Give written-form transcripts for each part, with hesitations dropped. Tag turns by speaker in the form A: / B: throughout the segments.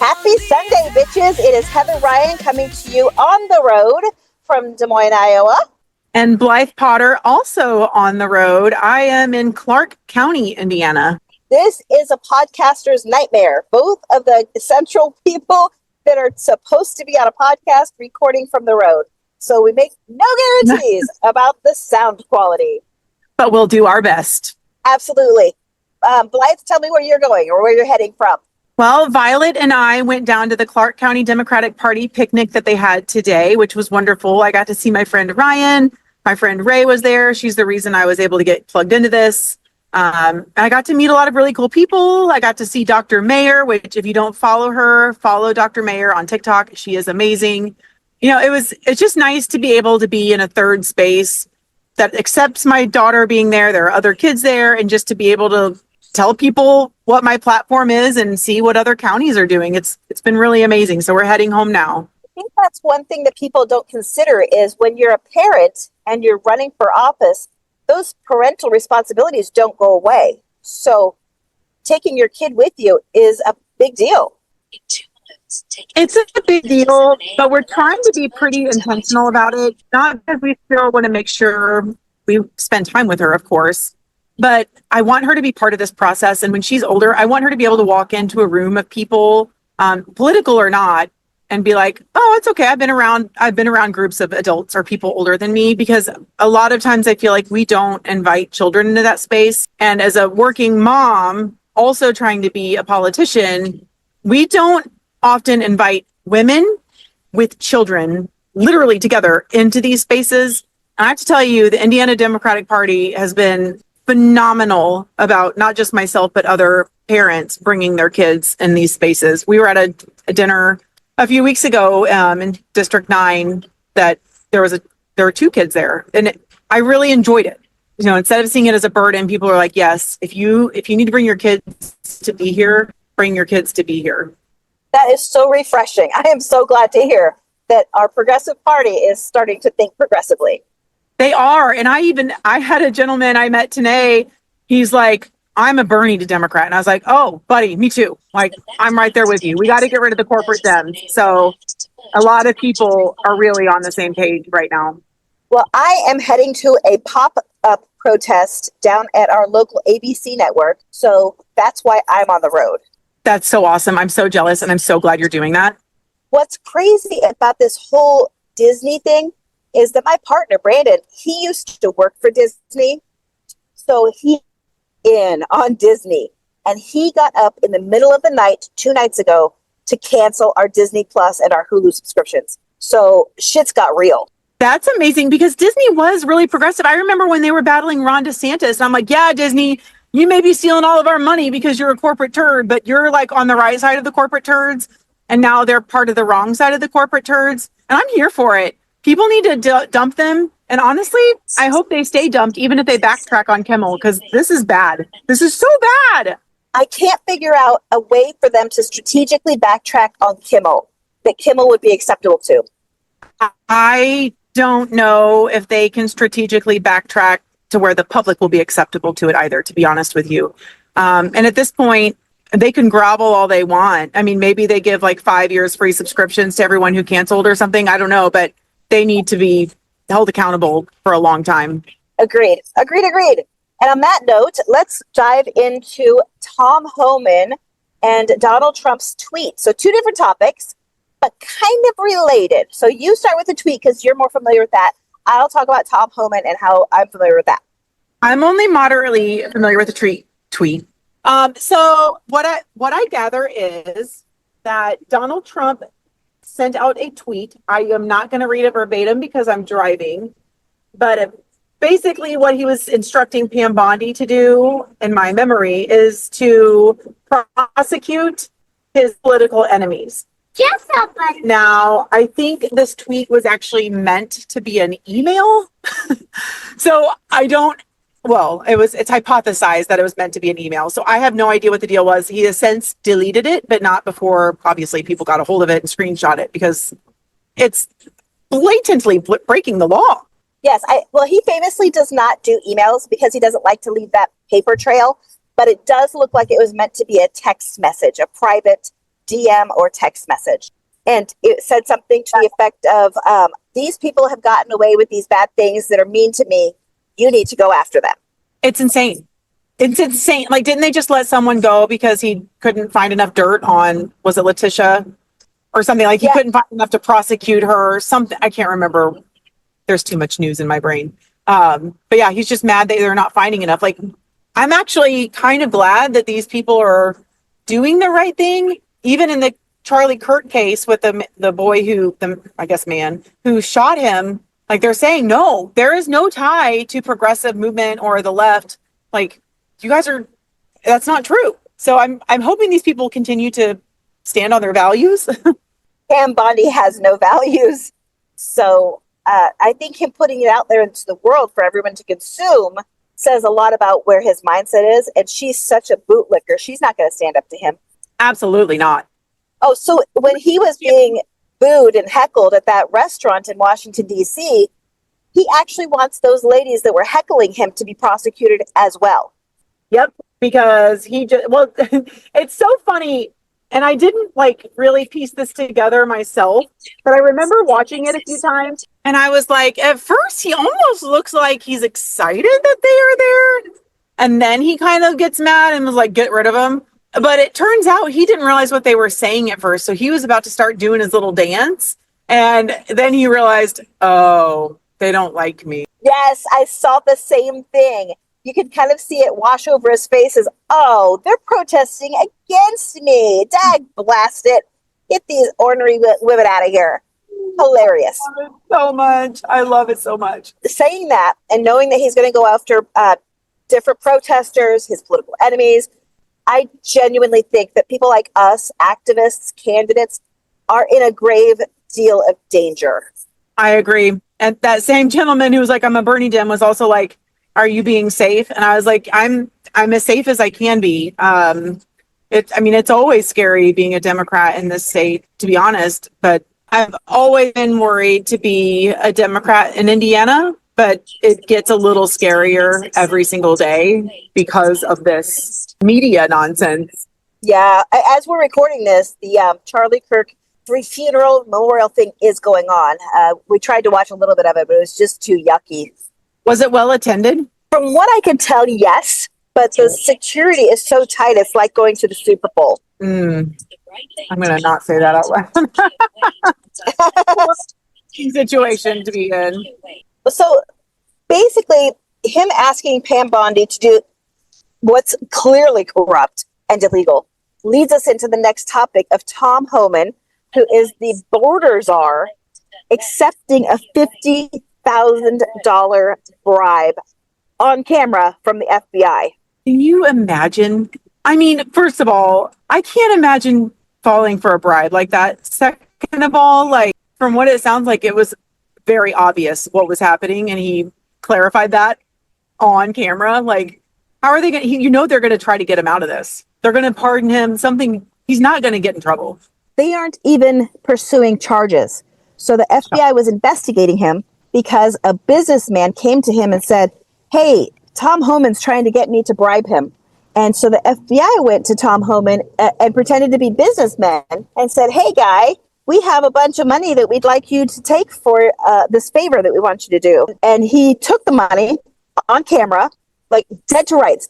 A: Happy Sunday, bitches. It is Heather Ryan coming to you on the road from Des Moines, Iowa.
B: And Blythe Potter also on the road. I am in Clark County, Indiana.
A: This is a podcaster's nightmare. Both of the essential people that are supposed to be on a podcast recording from the road. So we make no guarantees about the sound quality.
B: But we'll do our best.
A: Absolutely. Blythe, tell me where you're going or where you're heading from.
B: Well, Violet and I went down to the Clark County Democratic Party picnic that they had today, which was wonderful. I got to see my friend Ryan. My friend Ray was there. She's the reason I was able to get plugged into this. I got to meet a lot of really cool people. I got to see Dr. Mayer, which if you don't follow her, follow Dr. Mayer on TikTok. She is amazing. You know, it's just nice to be able to be in a third space that accepts my daughter being there. There are other kids there, and just to be able to tell people what my platform is and see what other counties are doing. It's been really amazing. So we're heading home now.
A: I think that's one thing that people don't consider is when you're a parent and you're running for office, those parental responsibilities don't go away. So taking your kid with you is a big deal.
B: It's a big deal, but we're trying to be pretty intentional about it. Not because we still want to make sure we spend time with her, of course, but I want her to be part of this process. And when she's older, I want her to be able to walk into a room of people, political or not, and be like, oh, it's okay. I've been around groups of adults or people older than me, because a lot of times I feel like we don't invite children into that space. And as a working mom, also trying to be a politician, we don't often invite women with children literally together into these spaces. And I have to tell you, the Indiana Democratic Party has been phenomenal about not just myself, but other parents bringing their kids in these spaces. We were at a dinner a few weeks ago in District 9 that there were two kids there, and I really enjoyed it. You know, instead of seeing it as a burden, people are like, yes, if you need to bring your kids to be here, bring your kids to be here.
A: That is so refreshing. I am so glad to hear that our progressive party is starting to think progressively.
B: They are. And I had a gentleman I met today. He's like, I'm a Bernie Democrat. And I was like, oh, buddy, me too. Like, I'm right there with you. We got to get rid of the corporate Dems. So a lot of people are really on the same page right now.
A: Well, I am heading to a pop-up protest down at our local ABC network. So that's why I'm on the road.
B: That's so awesome. I'm so jealous, and I'm so glad you're doing that.
A: What's crazy about this whole Disney thing is that my partner, Brandon, he used to work for Disney. So he in on Disney, and he got up in the middle of the night 2 nights ago to cancel our Disney Plus and our Hulu subscriptions. So shit's got real.
B: That's amazing, because Disney was really progressive. I remember when they were battling Ron DeSantis, and I'm like, yeah, Disney, you may be stealing all of our money because you're a corporate turd, but you're like on the right side of the corporate turds. And now they're part of the wrong side of the corporate turds. And I'm here for it. People need to dump them. And honestly, I hope they stay dumped, even if they backtrack on Kimmel, because this is bad. This is so bad.
A: I can't figure out a way for them to strategically backtrack on Kimmel that Kimmel would be acceptable to.
B: I don't know if they can strategically backtrack to where the public will be acceptable to it either, to be honest with you. And at this point, they can grovel all they want. I mean, maybe they give like 5 years free subscriptions to everyone who canceled or something. I don't know, but they need to be held accountable for a long time.
A: Agreed. And on that note, let's dive into Tom Homan and Donald Trump's tweet. So 2 different topics, but kind of related. So you start with the tweet because you're more familiar with that. I'll talk about Tom Homan and how I'm familiar with that.
B: I'm only moderately familiar with the tweet. So what I gather is that Donald Trump sent out a tweet. I am not going to read it verbatim because I'm driving, but basically what he was instructing Pam Bondi to do, in my memory, is to prosecute his political enemies. Now, I think this tweet was actually meant to be an email. So it's hypothesized that it was meant to be an email. So I have no idea what the deal was. He has since deleted it, but not before, obviously, people got a hold of it and screenshot it, because it's blatantly breaking the law.
A: Yes. He famously does not do emails because he doesn't like to leave that paper trail, but it does look like it was meant to be a text message, a private DM or text message. And it said something to the effect of, these people have gotten away with these bad things that are mean to me. You need to go after them.
B: It's insane. It's insane. Like, didn't they just let someone go because he couldn't find enough dirt on, was it Letitia or something? Like, he couldn't find enough to prosecute her or something. I can't remember. There's too much news in my brain. But yeah, he's just mad that they're not finding enough. Like, I'm actually kind of glad that these people are doing the right thing. Even in the Charlie Kirk case with the boy who, I guess, man who shot him, like, they're saying, no, there is no tie to progressive movement or the left. Like, you guys are, that's not true. So I'm hoping these people continue to stand on their values.
A: Pam Bondi has no values. So I think him putting it out there into the world for everyone to consume says a lot about where his mindset is. And she's such a bootlicker. She's not going to stand up to him.
B: Absolutely not.
A: Oh, so when he was being booed and heckled at that restaurant in Washington, D.C., he actually wants those ladies that were heckling him to be prosecuted as well.
B: Yep, because he just, well, it's so funny. And I didn't like really piece this together myself, but I remember watching it a few times. And I was like, at first, he almost looks like he's excited that they are there. And then he kind of gets mad and was like, get rid of him. But it turns out he didn't realize what they were saying at first. So he was about to start doing his little dance. And then he realized, oh, they don't like me.
A: Yes, I saw the same thing. You could kind of see it wash over his face as, oh, they're protesting against me. Dag blast it. Get these ornery women out of here. Hilarious.
B: I love it so much. I love it so much.
A: Saying that and knowing that he's going to go after different protesters, his political enemies, I genuinely think that people like us, activists, candidates, are in a grave deal of danger.
B: I agree. And that same gentleman who was like, I'm a Bernie Dem was also like, are you being safe? And I was like, I'm as safe as I can be. It's always scary being a Democrat in this state, to be honest, but I've always been worried to be a Democrat in Indiana, but it gets a little scarier every single day because of this media nonsense.
A: Yeah. As we're recording this, the Charlie Kirk funeral memorial thing is going on. We tried to watch a little bit of it, but it was just too yucky.
B: Was it well attended?
A: From what I can tell, yes, but the security is so tight, it's like going to the Super Bowl.
B: I'm going to not say that out loud. Situation to be in.
A: So basically, him asking Pam Bondi to do what's clearly corrupt and illegal leads us into the next topic of Tom Homan, who is the border czar, accepting a $50,000 bribe on camera from the FBI.
B: Can you imagine? I mean, first of all, I can't imagine falling for a bribe like that. Second of all, like, from what it sounds like, it was very obvious what was happening, and he clarified that on camera. Like, how are they going to, they're going to try to get him out of this. They're going to pardon him, something, he's not going to get in trouble.
A: They aren't even pursuing charges. So the FBI was investigating him because a businessman came to him and said, hey, Tom Homan's trying to get me to bribe him. And so the FBI went to Tom Homan and pretended to be businessmen and said, hey, guy, we have a bunch of money that we'd like you to take for this favor that we want you to do. And he took the money on camera, like dead to rights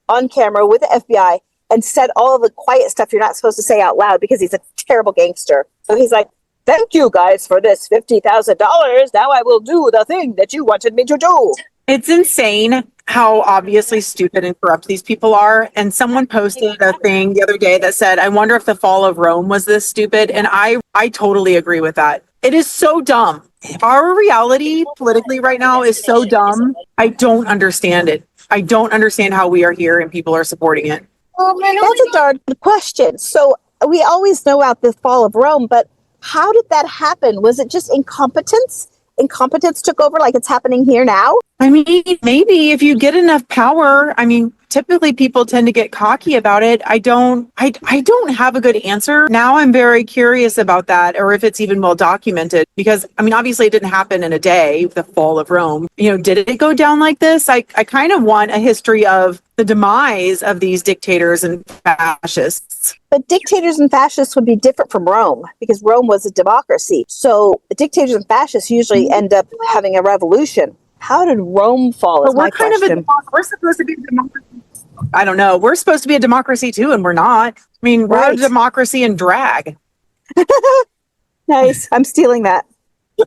A: on camera with the FBI, and said all of the quiet stuff you're not supposed to say out loud because he's a terrible gangster. So he's like, thank you guys for this $50,000. Now I will do the thing that you wanted me to do.
B: It's insane how obviously stupid and corrupt these people are. And someone posted a thing the other day that said, I wonder if the fall of Rome was this stupid. And I totally agree with that. It is so dumb. Our reality politically right now is so dumb. I don't understand it. I don't understand how we are here and people are supporting it.
A: That's a darn good question. So we always know about the fall of Rome, but how did that happen? Was it just incompetence? Incompetence took over like it's happening here now?
B: I mean, maybe if you get enough power, I mean, typically people tend to get cocky about it. I don't have a good answer. Now I'm very curious about that, or if it's even well documented, because I mean, obviously it didn't happen in a day, the fall of Rome. You know, did it go down like this? I kind of want a history of the demise of these dictators and fascists.
A: But dictators and fascists would be different from Rome because Rome was a democracy. So dictators and fascists usually end up having a revolution. How did Rome fall? Is
B: But we're
A: my
B: kind
A: question.
B: we're supposed to be a democracy. I don't know. We're supposed to be a democracy too, and we're not. I mean, we're a
A: Right.
B: democracy in drag.
A: Nice. I'm stealing that.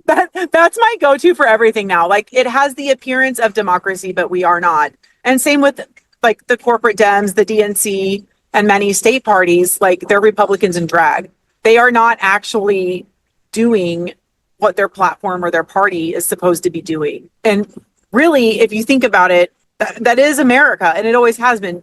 B: That's my go-to for everything now. Like, it has the appearance of democracy, but we are not. And same with like the corporate Dems, the DNC, and many state parties. Like, they're Republicans in drag. They are not actually doing what their platform or their party is supposed to be doing. And really, if you think about it, that is America, and it always has been.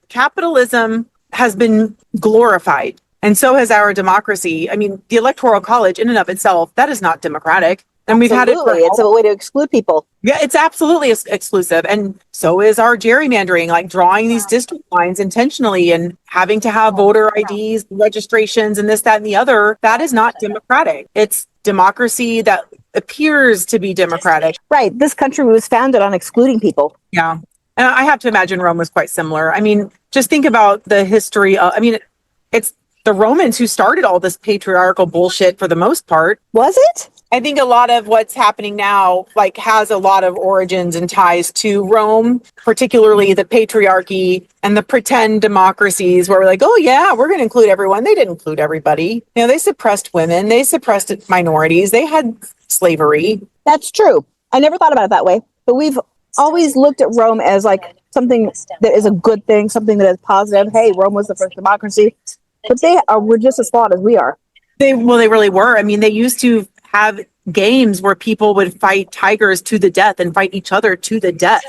B: Capitalism has been glorified, and so has our democracy. I mean, the Electoral College in and of itself, that is not democratic. And we've had it for
A: Absolutely. It's a way to exclude people.
B: yeah, it's absolutely exclusive. And so is our gerrymandering, like drawing these district lines intentionally and having to have voter IDs, registrations, and this, that, and the other. That is not democratic. It's democracy that appears to be democratic.
A: Right. This country was founded on excluding people.
B: Yeah. And I have to imagine Rome was quite similar. I mean, just think about the history of, I mean, it's the Romans who started all this patriarchal bullshit for the most part.
A: Was it?
B: I think a lot of what's happening now, like, has a lot of origins and ties to Rome, particularly the patriarchy and the pretend democracies where we're like, oh yeah, we're going to include everyone. They didn't include everybody. You know, they suppressed women, they suppressed minorities, they had slavery.
A: That's true. I never thought about it that way. But we've always looked at Rome as like something that is a good thing, something that is positive. Hey, Rome was the first democracy. But were just as flawed as we are.
B: They really were. I mean, they used to have games where people would fight tigers to the death and fight each other to the death.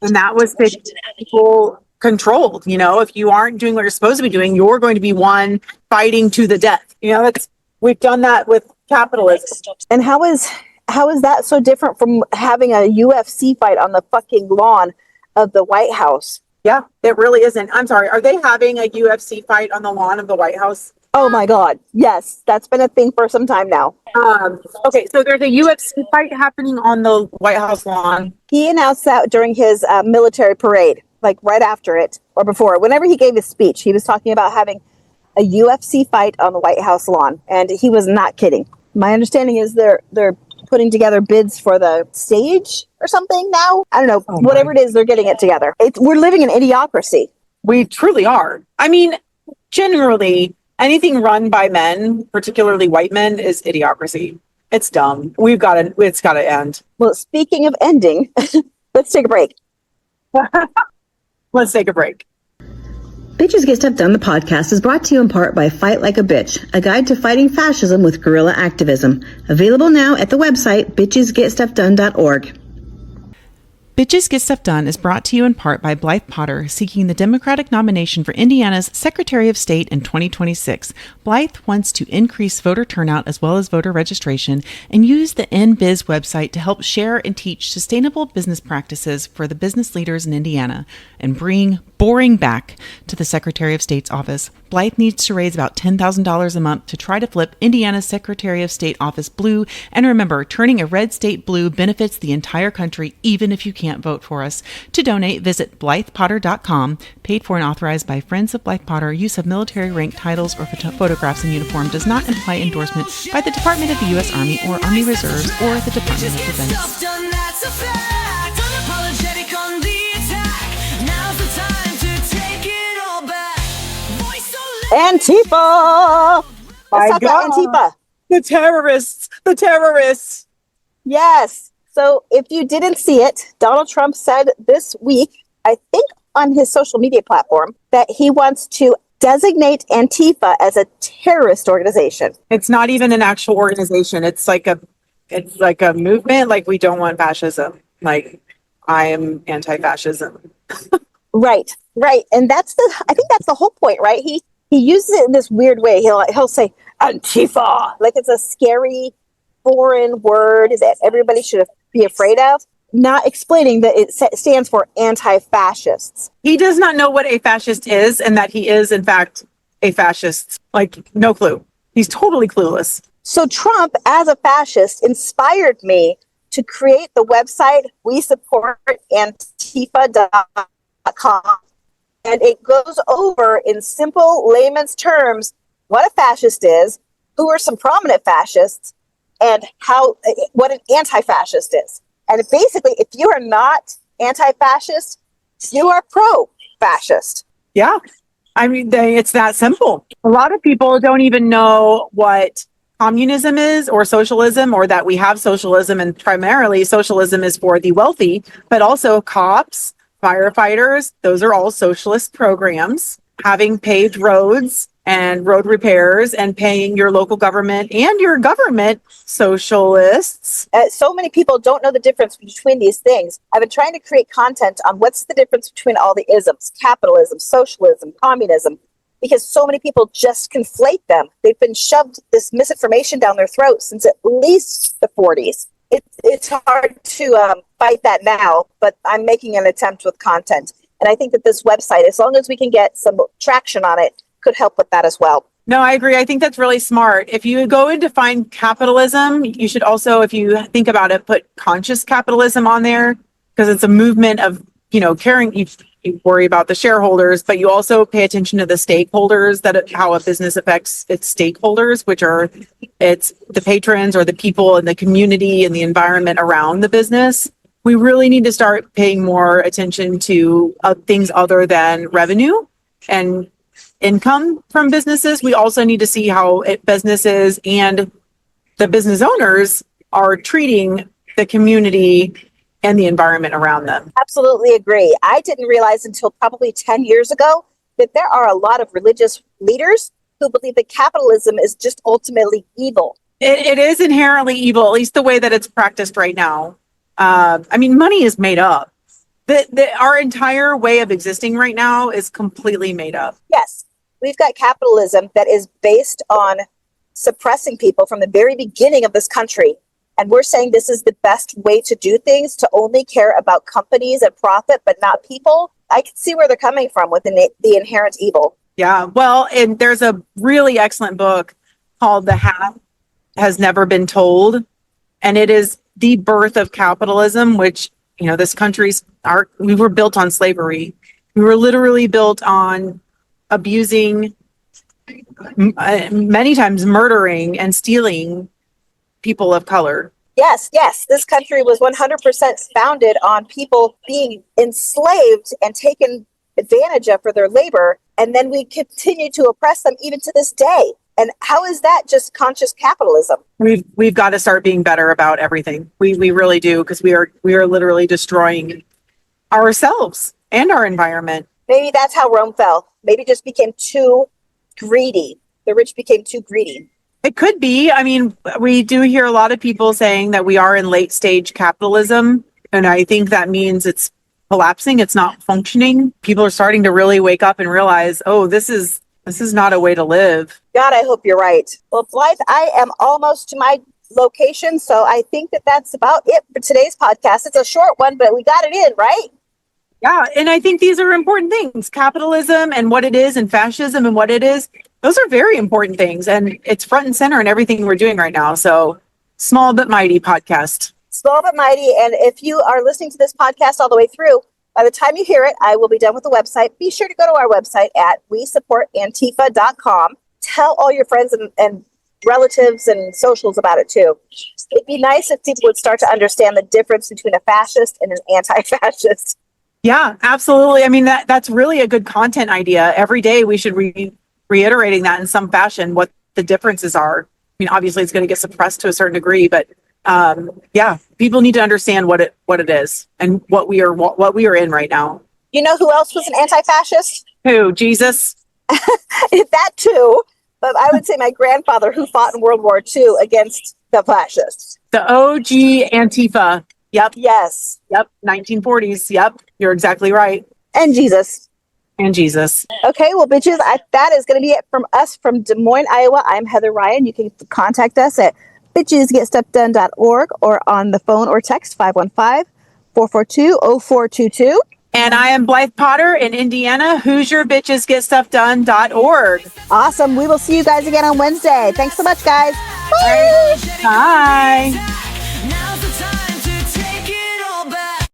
B: And that was people controlled. You know, if you aren't doing what you're supposed to be doing, you're going to be one fighting to the death. You know, we've done that with capitalism.
A: And how is that so different from having a UFC fight on the fucking lawn of the White House?
B: Yeah, it really isn't. I'm sorry. Are they having a UFC fight on the lawn of the White House?
A: Oh my God. Yes, that's been a thing for some time now.
B: Okay, so there's a UFC fight happening on the White House lawn.
A: He announced that during his military parade, like right after it or before. Whenever he gave his speech, he was talking about having a UFC fight on the White House lawn, and he was not kidding. My understanding is they're putting together bids for the stage or something now. I don't know.
B: Oh,
A: whatever it is, they're getting it together. We're living in idiocracy.
B: We truly are. I mean, generally, anything run by men, particularly white men, is idiocracy. It's dumb. It's got to end.
A: Well, speaking of ending, let's take a break.
B: Let's take a break.
C: Bitches Get Stuff Done, the podcast, is brought to you in part by Fight Like a Bitch, a guide to fighting fascism with guerrilla activism. Available now at the website bitchesgetstuffdone.org.
D: Bitches Get Stuff Done is brought to you in part by Blythe Potter, seeking the Democratic nomination for Indiana's Secretary of State in 2026. Blythe wants to increase voter turnout as well as voter registration and use the NBiz website to help share and teach sustainable business practices for the business leaders in Indiana and bring boring back to the Secretary of State's office. Blythe needs to raise about $10,000 a month to try to flip Indiana's Secretary of State office blue. And remember, turning a red state blue benefits the entire country, even if you can't vote for us. To donate, visit BlythePotter.com. Paid for and authorized by Friends of Blythe Potter. Use of military rank titles or photographs in uniform does not imply endorsement by the Department of the U.S. Army or Army Reserves or the Department of Defense.
A: Antifa! Let's talk about Antifa.
B: The terrorists.
A: Yes. So if you didn't see it, Donald Trump said this week, I think on his social media platform, that he wants to designate Antifa as a terrorist organization.
B: It's not even an actual organization. It's like a movement. Like, we don't want fascism. Like, I am anti-fascism.
A: Right. And I think that's the whole point, right? He uses it in this weird way. He'll say Antifa, like it's a scary foreign word that everybody should be afraid of. not explaining that it stands for anti-fascists.
B: He does not know what a fascist is and that he is, in fact, a fascist. Like, no clue. He's totally clueless.
A: So Trump, as a fascist, inspired me to create the website we support Antifa.com. And it goes over in simple layman's terms what a fascist is, who are some prominent fascists, and what an anti-fascist is. And basically, if you are not anti-fascist, you are pro-fascist.
B: Yeah. I mean, it's that simple. A lot of people don't even know what communism is or socialism, or that we have socialism, and primarily socialism is for the wealthy, but also cops, firefighters, those are all socialist programs. Having paved roads and road repairs and paying your local government and your government socialists.
A: So many people don't know the difference between these things. I've been trying to create content on what's the difference between all the isms, capitalism, socialism, communism, because so many people just conflate them. They've been shoved this misinformation down their throats since at least the 40s. It's hard to fight that now, but I'm making an attempt with content. And I think that this website, as long as we can get some traction on it, could help with that as well.
B: No, I agree. I think that's really smart. If you go and define capitalism, you should also, if you think about it, put conscious capitalism on there, because it's a movement of, caring. You worry about the shareholders, but you also pay attention to the stakeholders, how a business affects its stakeholders, which are it's the patrons or the people in the community and the environment around the business. We really need to start paying more attention to things other than revenue and income from businesses. We also need to see how businesses and the business owners are treating the community and the environment around them.
A: Absolutely agree. I didn't realize until probably 10 years ago that there are a lot of religious leaders who believe that capitalism is just ultimately evil.
B: It is inherently evil, at least the way that it's practiced right now. Money is made up. Our entire way of existing right now is completely made up.
A: Yes, we've got capitalism that is based on suppressing people from the very beginning of this country. And we're saying this is the best way to do things, to only care about companies and profit, but not people. I can see where they're coming from with the inherent evil.
B: Yeah, well, and there's a really excellent book called The Half Has Never Been Told. And it is the birth of capitalism, which, this we were built on slavery. We were literally built on abusing, many times murdering and stealing people of color.
A: Yes. This country was 100% founded on people being enslaved and taken advantage of for their labor. And then we continue to oppress them even to this day. And how is that just conscious capitalism?
B: We've got to start being better about everything. We really do, because we are literally destroying ourselves and our environment.
A: Maybe that's how Rome fell. Maybe it just became too greedy. The rich became too greedy.
B: It could be. We do hear a lot of people saying that we are in late stage capitalism. And I think that means it's collapsing. It's not functioning. People are starting to really wake up and realize, oh, this is not a way to live.
A: God, I hope you're right. Well, Blythe, I am almost to my location. So I think that's about it for today's podcast. It's a short one, but we got it in, right?
B: Yeah. And I think these are important things. Capitalism and what it is, and fascism and what it is. Those are very important things. And it's front and center in everything we're doing right now. So small but mighty podcast.
A: Small but mighty. And if you are listening to this podcast all the way through, by the time you hear it, I will be done with the website. Be sure to go to our website at WeSupportAntifa.com. Tell all your friends and relatives and socials about it too. It'd be nice if people would start to understand the difference between a fascist and an anti-fascist.
B: Yeah, absolutely. That's really a good content idea. Every day we should reiterating that in some fashion, what the differences are. Obviously it's going to get suppressed to a certain degree, but people need to understand what it is and what we are in right now.
A: You know who else was an anti-fascist?
B: Who? Jesus?
A: That too. But I would say my grandfather, who fought in World War II against the fascists.
B: The OG Antifa. Yep.
A: Yes.
B: Yep. 1940s. Yep. You're exactly right.
A: And Jesus.
B: Okay,
A: well, bitches, that is going to be it from us from Des Moines, Iowa. I'm Heather Ryan. You can contact us at bitchesgetstuffdone.org or on the phone or text 442-0422.
B: And I am Blythe Potter in Indiana, HoosierBitchesGetStuffDone.org.
A: Awesome. We will see you guys again on Wednesday. Thanks so much, guys. Bye.
B: Bye.